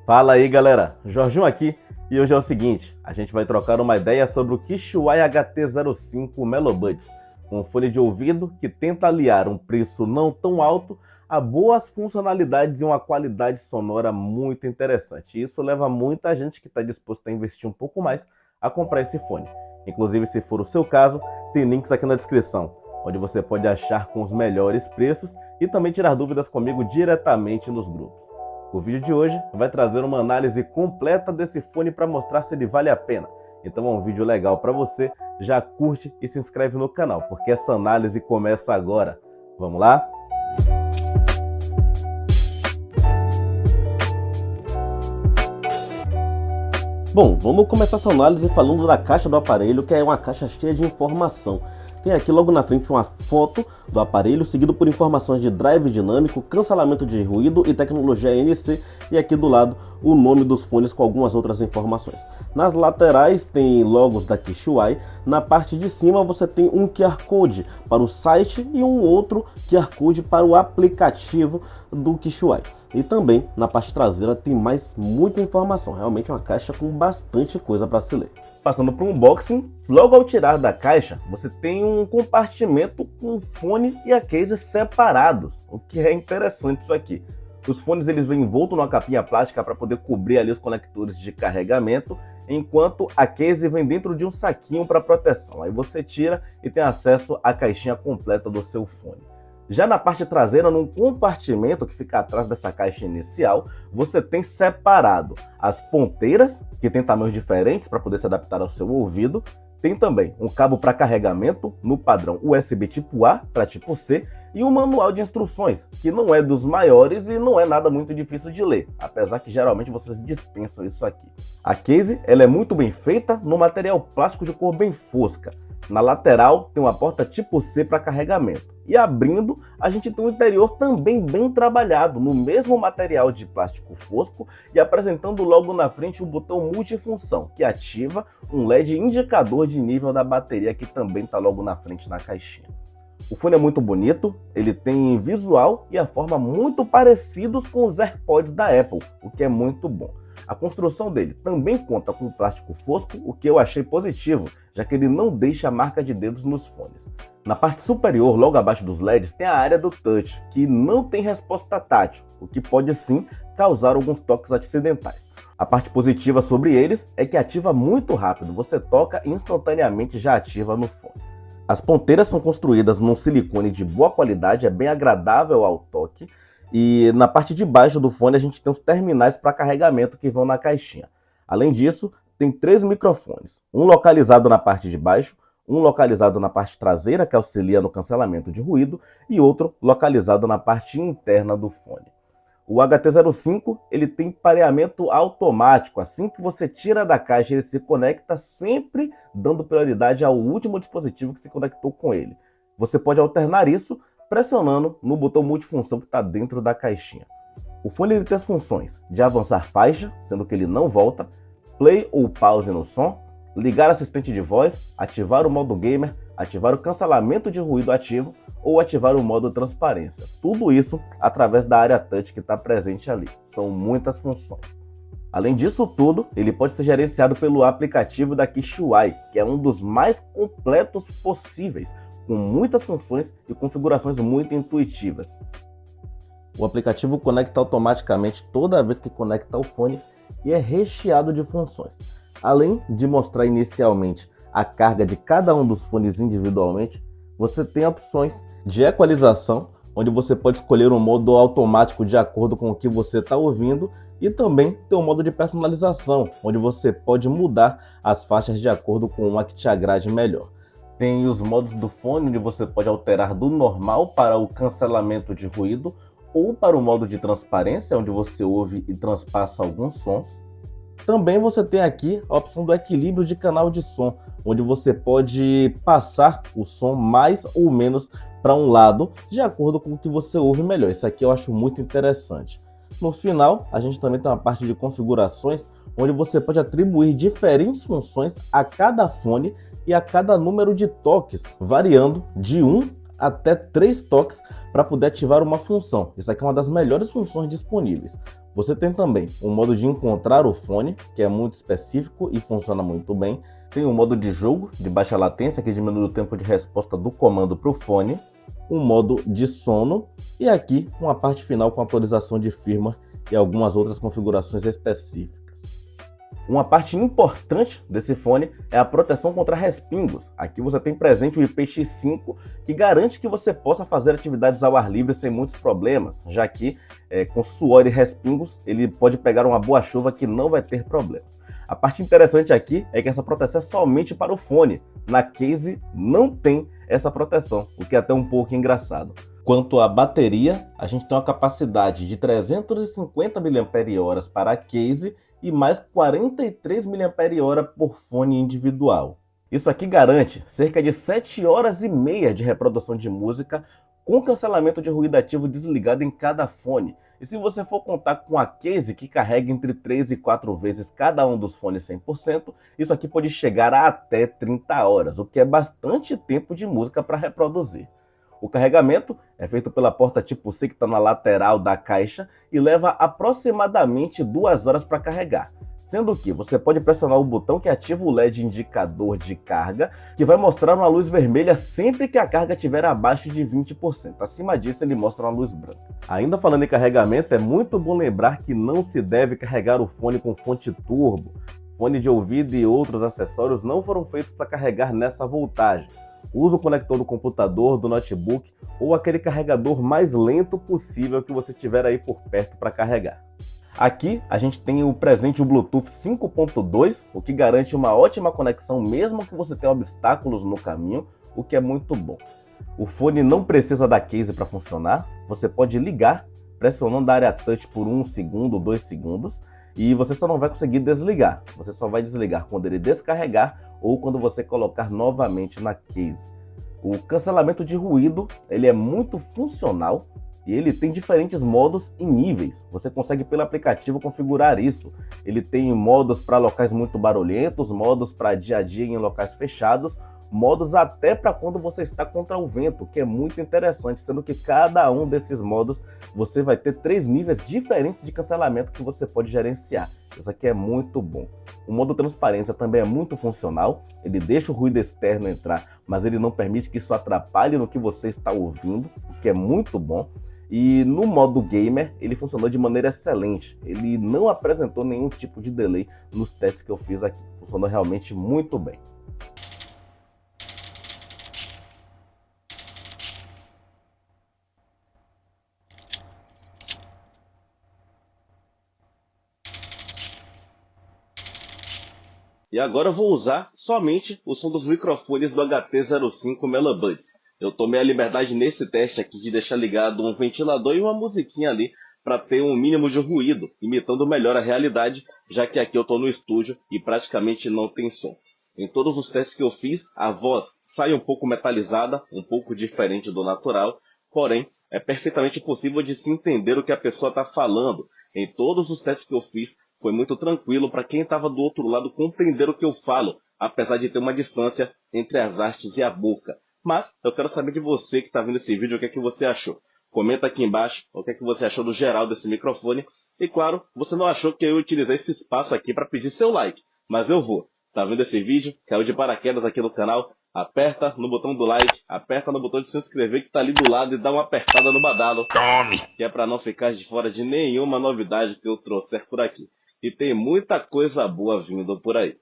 Fala aí galera, Jorginho aqui e hoje é o seguinte, a gente vai trocar uma ideia sobre o KISHUAI HT05 Melobuds, um fone de ouvido que tenta aliar um preço não tão alto a boas funcionalidades e uma qualidade sonora muito interessante. Isso leva muita gente que está disposta a investir um pouco mais a comprar esse fone. Inclusive, se for o seu caso, tem links aqui na descrição, onde você pode achar com os melhores preços e também tirar dúvidas comigo diretamente nos grupos. O vídeo de hoje vai trazer uma análise completa desse fone para mostrar se ele vale a pena. Então é um vídeo legal para você, já curte e se inscreve no canal, porque essa análise começa agora. Vamos lá? Bom, vamos começar essa análise falando da caixa do aparelho, que é uma caixa cheia de informação. Tem aqui logo na frente uma foto do aparelho, seguido por informações de drive dinâmico, cancelamento de ruído e tecnologia ANC, e aqui do lado o nome dos fones com algumas outras informações. Nas laterais tem logos da KISHUAI, na parte de cima você tem um QR Code para o site e um outro QR Code para o aplicativo do KISHUAI. E também na parte traseira tem muita informação, realmente uma caixa com bastante coisa para se ler. Passando para o unboxing, logo ao tirar da caixa, você tem um compartimento com o fone e a case separados, o que é interessante isso aqui. Os fones eles vêm envoltos numa capinha plástica para poder cobrir ali os conectores de carregamento, enquanto a case vem dentro de um saquinho para proteção. Aí você tira e tem acesso à caixinha completa do seu fone. Já na parte traseira, num compartimento que fica atrás dessa caixa inicial, você tem separado as ponteiras, que tem tamanhos diferentes para poder se adaptar ao seu ouvido. Tem também um cabo para carregamento no padrão USB tipo A para tipo C e um manual de instruções, que não é dos maiores e não é nada muito difícil de ler, apesar que geralmente vocês dispensam isso aqui. A case ela é muito bem feita no material plástico de cor bem fosca. Na lateral tem uma porta tipo C para carregamento. E abrindo, a gente tem um interior também bem trabalhado, no mesmo material de plástico fosco e apresentando logo na frente um botão multifunção, que ativa um LED indicador de nível da bateria, que também está logo na frente na caixinha. O fone é muito bonito, ele tem visual e a forma muito parecidos com os AirPods da Apple, o que é muito bom. A construção dele também conta com plástico fosco, o que eu achei positivo, já que ele não deixa a marca de dedos nos fones. Na parte superior, logo abaixo dos LEDs, tem a área do touch, que não tem resposta tátil, o que pode sim causar alguns toques acidentais. A parte positiva sobre eles é que ativa muito rápido, você toca e instantaneamente já ativa no fone. As ponteiras são construídas num silicone de boa qualidade, é bem agradável ao toque. E na parte de baixo do fone a gente tem os terminais para carregamento que vão na caixinha. Além disso, tem 3 microfones, um localizado na parte de baixo, um localizado na parte traseira, que auxilia no cancelamento de ruído, e outro localizado na parte interna do fone. O HT05 ele tem pareamento automático, assim que você tira da caixa ele se conecta, sempre dando prioridade ao último dispositivo que se conectou com ele. Você pode alternar isso pressionando no botão multifunção que está dentro da caixinha. O fone ele tem as funções de avançar faixa, sendo que ele não volta, play ou pause no som, ligar assistente de voz, ativar o modo gamer, ativar o cancelamento de ruído ativo ou ativar o modo transparência. Tudo isso através da área touch que está presente ali. São muitas funções. Além disso tudo, ele pode ser gerenciado pelo aplicativo da KISHUAI, que é um dos mais completos possíveis, com muitas funções e configurações muito intuitivas. O aplicativo conecta automaticamente toda vez que conecta ao fone e é recheado de funções. Além de mostrar inicialmente a carga de cada um dos fones individualmente, você tem opções de equalização, onde você pode escolher um modo automático de acordo com o que você está ouvindo, e também tem um modo de personalização, onde você pode mudar as faixas de acordo com uma que te agrade melhor. Tem os modos do fone, onde você pode alterar do normal para o cancelamento de ruído ou para o modo de transparência, onde você ouve e transpassa alguns sons. Também você tem aqui a opção do equilíbrio de canal de som, onde você pode passar o som mais ou menos para um lado, de acordo com o que você ouve melhor. Isso aqui eu acho muito interessante. No final, a gente também tem uma parte de configurações, onde você pode atribuir diferentes funções a cada fone e a cada número de toques, variando de 1 até 3 toques para poder ativar uma função. Isso aqui é uma das melhores funções disponíveis. Você tem também o modo de encontrar o fone, que é muito específico e funciona muito bem. Tem o modo de jogo, de baixa latência, que diminui o tempo de resposta do comando para o fone. Um modo de sono e aqui uma parte final com atualização de firmware e algumas outras configurações específicas. Uma parte importante desse fone é a proteção contra respingos. Aqui você tem presente o IPX5, que garante que você possa fazer atividades ao ar livre sem muitos problemas, já que com suor e respingos ele pode pegar uma boa chuva que não vai ter problemas. A parte interessante aqui é que essa proteção é somente para o fone. Na case não tem essa proteção, o que é até um pouco engraçado. Quanto à bateria, a gente tem uma capacidade de 350 mAh para a case e mais 43 mAh por fone individual. Isso aqui garante cerca de 7 horas e meia de reprodução de música com cancelamento de ruído ativo desligado em cada fone. E se você for contar com a case que carrega entre 3 e 4 vezes cada um dos fones 100%, isso aqui pode chegar a até 30 horas, o que é bastante tempo de música para reproduzir. O carregamento é feito pela porta tipo C que está na lateral da caixa e leva aproximadamente 2 horas para carregar. Sendo que você pode pressionar o botão que ativa o LED indicador de carga, que vai mostrar uma luz vermelha sempre que a carga estiver abaixo de 20%. Acima disso, ele mostra uma luz branca. Ainda falando em carregamento, é muito bom lembrar que não se deve carregar o fone com fonte turbo. Fone de ouvido e outros acessórios não foram feitos para carregar nessa voltagem. Use o conector do computador, do notebook ou aquele carregador mais lento possível que você tiver aí por perto para carregar. Aqui a gente tem o presente o Bluetooth 5.2, o que garante uma ótima conexão mesmo que você tenha obstáculos no caminho, o que é muito bom. O fone não precisa da case para funcionar, você pode ligar pressionando a área touch por 1 segundo, 2 segundos, e você só não vai conseguir desligar. Você só vai desligar quando ele descarregar ou quando você colocar novamente na case. O cancelamento de ruído ele é muito funcional e ele tem diferentes modos e níveis. Você consegue pelo aplicativo configurar isso. Ele tem modos para locais muito barulhentos, modos para dia a dia em locais fechados, modos até para quando você está contra o vento, que é muito interessante, sendo que cada um desses modos você vai ter 3 níveis diferentes de cancelamento que você pode gerenciar. Isso aqui é muito bom. O modo transparência também é muito funcional, ele deixa o ruído externo entrar, mas ele não permite que isso atrapalhe no que você está ouvindo, o que é muito bom. E no modo gamer, ele funcionou de maneira excelente. Ele não apresentou nenhum tipo de delay nos testes que eu fiz aqui. Funcionou realmente muito bem. E agora eu vou usar somente o som dos microfones do HT05 Melobuds. Eu tomei a liberdade nesse teste aqui de deixar ligado um ventilador e uma musiquinha ali para ter um mínimo de ruído, imitando melhor a realidade, já que aqui eu estou no estúdio e praticamente não tem som. Em todos os testes que eu fiz, a voz sai um pouco metalizada, um pouco diferente do natural, porém é perfeitamente possível de se entender o que a pessoa está falando. Em todos os testes que eu fiz, foi muito tranquilo para quem estava do outro lado compreender o que eu falo, apesar de ter uma distância entre as hastes e a boca. Mas eu quero saber de você que está vendo esse vídeo o que é que você achou. Comenta aqui embaixo o que é que você achou do geral desse microfone. E claro, você não achou que eu utilizei esse espaço aqui para pedir seu like, mas eu vou. Tá vendo esse vídeo? Caiu de paraquedas aqui no canal? Aperta no botão do like, aperta no botão de se inscrever que tá ali do lado e dá uma apertada no badalo. Tome! Que é para não ficar de fora de nenhuma novidade que eu trouxer por aqui. E tem muita coisa boa vindo por aí.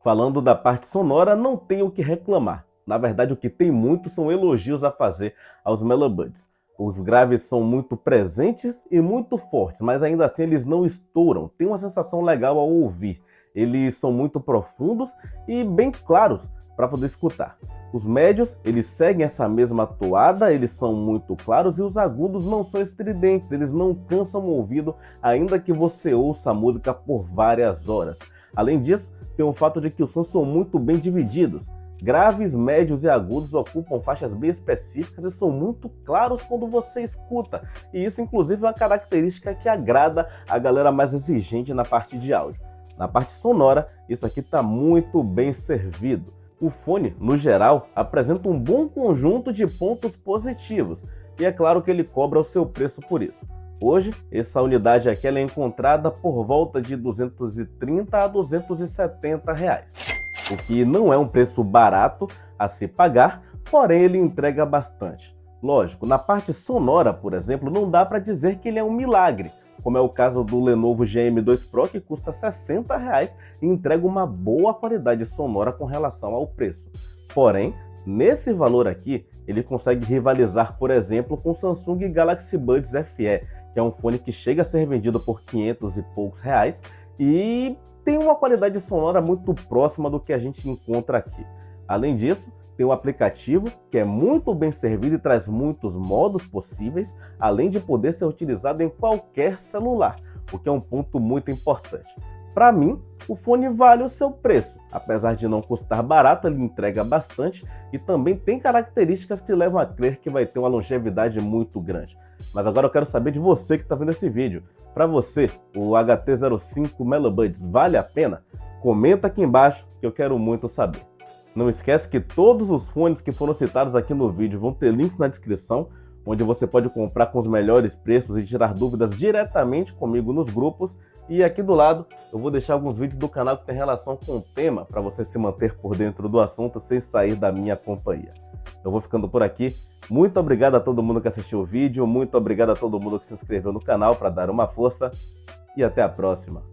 Falando da parte sonora, não tenho o que reclamar. Na verdade, o que tem muito são elogios a fazer aos Melobuds. Os graves são muito presentes e muito fortes, mas ainda assim eles não estouram. Tem uma sensação legal ao ouvir. Eles são muito profundos e bem claros para poder escutar. Os médios, eles seguem essa mesma toada, eles são muito claros e os agudos não são estridentes, eles não cansam o ouvido, ainda que você ouça a música por várias horas. Além disso, tem o fato de que os sons são muito bem divididos. Graves, médios e agudos ocupam faixas bem específicas e são muito claros quando você escuta. E isso, inclusive, é uma característica que agrada a galera mais exigente na parte de áudio. Na parte sonora, isso aqui está muito bem servido. O fone, no geral, apresenta um bom conjunto de pontos positivos. E é claro que ele cobra o seu preço por isso. Hoje, essa unidade aqui ela é encontrada por volta de R$ 230 a R$ 270 reais, o que não é um preço barato a se pagar, porém ele entrega bastante. Lógico, na parte sonora, por exemplo, não dá para dizer que ele é um milagre, como é o caso do Lenovo GM2 Pro, que custa R$ 60 reais e entrega uma boa qualidade sonora com relação ao preço. Porém, nesse valor aqui, ele consegue rivalizar, por exemplo, com o Samsung Galaxy Buds FE, que é um fone que chega a ser vendido por 500 e poucos reais e tem uma qualidade sonora muito próxima do que a gente encontra aqui. Além disso, tem um aplicativo que é muito bem servido e traz muitos modos possíveis, além de poder ser utilizado em qualquer celular, o que é um ponto muito importante. Para mim, o fone vale o seu preço. Apesar de não custar barato, ele entrega bastante e também tem características que levam a crer que vai ter uma longevidade muito grande. Mas agora eu quero saber de você que está vendo esse vídeo. Para você, o HT05 Melobuds vale a pena? Comenta aqui embaixo que eu quero muito saber. Não esquece que todos os fones que foram citados aqui no vídeo vão ter links na descrição, onde você pode comprar com os melhores preços e tirar dúvidas diretamente comigo nos grupos. E aqui do lado eu vou deixar alguns vídeos do canal que tem relação com o tema para você se manter por dentro do assunto sem sair da minha companhia. Eu vou ficando por aqui. Muito obrigado a todo mundo que assistiu o vídeo, muito obrigado a todo mundo que se inscreveu no canal para dar uma força e até a próxima.